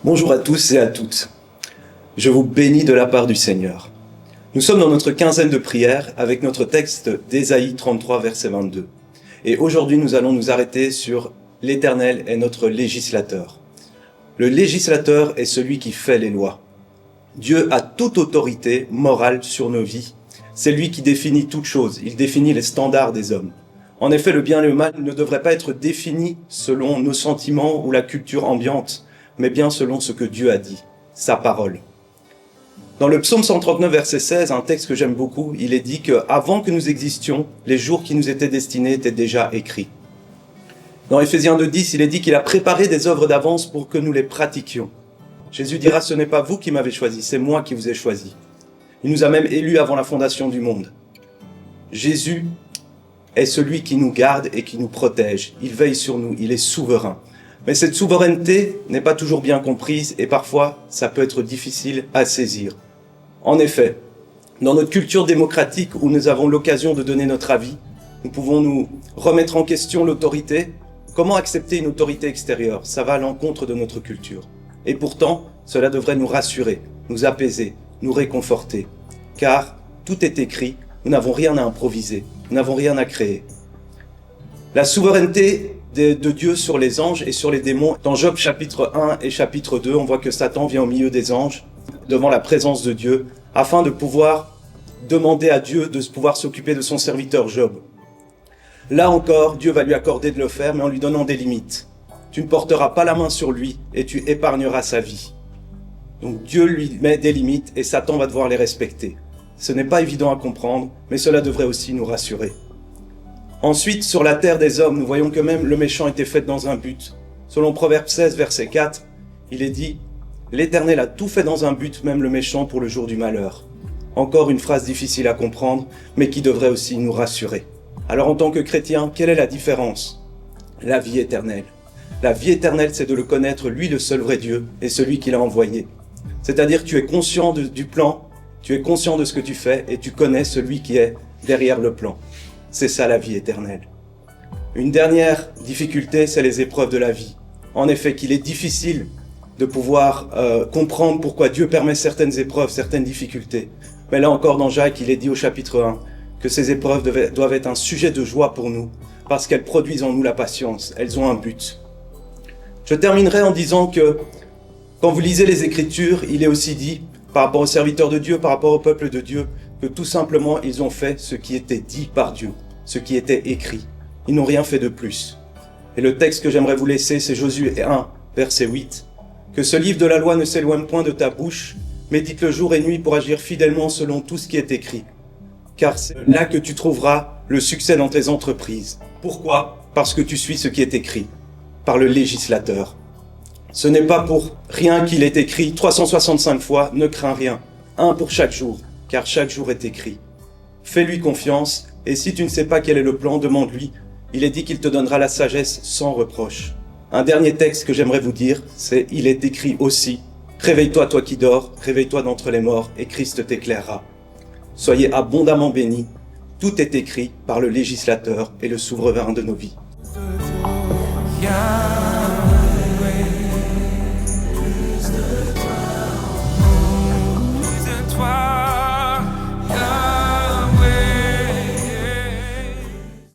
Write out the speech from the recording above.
Bonjour à tous et à toutes. Je vous bénis de la part du Seigneur. Nous sommes dans notre quinzaine de prières avec notre texte d'Ésaïe 33, verset 22. Et aujourd'hui, nous allons nous arrêter sur l'Éternel est notre législateur. Le législateur est celui qui fait les lois. Dieu a toute autorité morale sur nos vies. C'est lui qui définit toutes choses. Il définit les standards des hommes. En effet, le bien et le mal ne devraient pas être définis selon nos sentiments ou la culture ambiante, mais bien selon ce que Dieu a dit, sa parole. Dans le psaume 139, verset 16, un texte que j'aime beaucoup, il est dit qu'avant que nous existions, les jours qui nous étaient destinés étaient déjà écrits. Dans Éphésiens 2,10, il est dit qu'il a préparé des œuvres d'avance pour que nous les pratiquions. Jésus dira, ce n'est pas vous qui m'avez choisi, c'est moi qui vous ai choisi. Il nous a même élus avant la fondation du monde. Jésus est celui qui nous garde et qui nous protège. Il veille sur nous, il est souverain. Mais cette souveraineté n'est pas toujours bien comprise et parfois ça peut être difficile à saisir. En effet, dans notre culture démocratique où nous avons l'occasion de donner notre avis, nous pouvons nous remettre en question l'autorité. Comment accepter une autorité extérieure? Ça va à l'encontre de notre culture. Et pourtant, cela devrait nous rassurer, nous apaiser, nous réconforter. Car tout est écrit, nous n'avons rien à improviser, nous n'avons rien à créer. La souveraineté de Dieu sur les anges et sur les démons. Dans Job chapitre 1 et chapitre 2, on voit que Satan vient au milieu des anges, devant la présence de Dieu, afin de pouvoir demander à Dieu de pouvoir s'occuper de son serviteur Job. Là encore, Dieu va lui accorder de le faire, mais en lui donnant des limites. Tu ne porteras pas la main sur lui et tu épargneras sa vie. Donc Dieu lui met des limites et Satan va devoir les respecter. Ce n'est pas évident à comprendre, mais cela devrait aussi nous rassurer. Ensuite, sur la terre des hommes, nous voyons que même le méchant était fait dans un but. Selon Proverbe 16, verset 4, il est dit « L'Éternel a tout fait dans un but, même le méchant pour le jour du malheur. » Encore une phrase difficile à comprendre, mais qui devrait aussi nous rassurer. Alors en tant que chrétien, quelle est la différence? La vie éternelle. La vie éternelle, c'est de le connaître, lui le seul vrai Dieu, et celui qui l'a envoyé. C'est-à-dire que tu es conscient du plan, tu es conscient de ce que tu fais, et tu connais celui qui est derrière le plan. C'est ça la vie éternelle. Une dernière difficulté, c'est les épreuves de la vie. En effet, qu'il est difficile de pouvoir comprendre pourquoi Dieu permet certaines épreuves, certaines difficultés. Mais là encore, dans Jacques, il est dit au chapitre 1 que ces épreuves doivent être un sujet de joie pour nous, parce qu'elles produisent en nous la patience, elles ont un but. Je terminerai en disant que quand vous lisez les Écritures, il est aussi dit, par rapport aux serviteurs de Dieu, par rapport au peuple de Dieu, que tout simplement, ils ont fait ce qui était dit par Dieu, ce qui était écrit. Ils n'ont rien fait de plus. Et le texte que j'aimerais vous laisser, c'est Josué 1, verset 8. « Que ce livre de la loi ne s'éloigne point de ta bouche, médite-le jour et nuit pour agir fidèlement selon tout ce qui est écrit. Car c'est là que tu trouveras le succès dans tes entreprises. Pourquoi? Parce que tu suis ce qui est écrit, par le législateur. Ce n'est pas pour rien qu'il est écrit 365 fois, ne crains rien, un pour chaque jour. Car chaque jour est écrit. Fais-lui confiance, et si tu ne sais pas quel est le plan, demande-lui. Il est dit qu'il te donnera la sagesse sans reproche. Un dernier texte que j'aimerais vous dire, c'est « Il est écrit aussi, réveille-toi toi qui dors, réveille-toi d'entre les morts, et Christ t'éclairera. » Soyez abondamment bénis, tout est écrit par le législateur et le souverain de nos vies.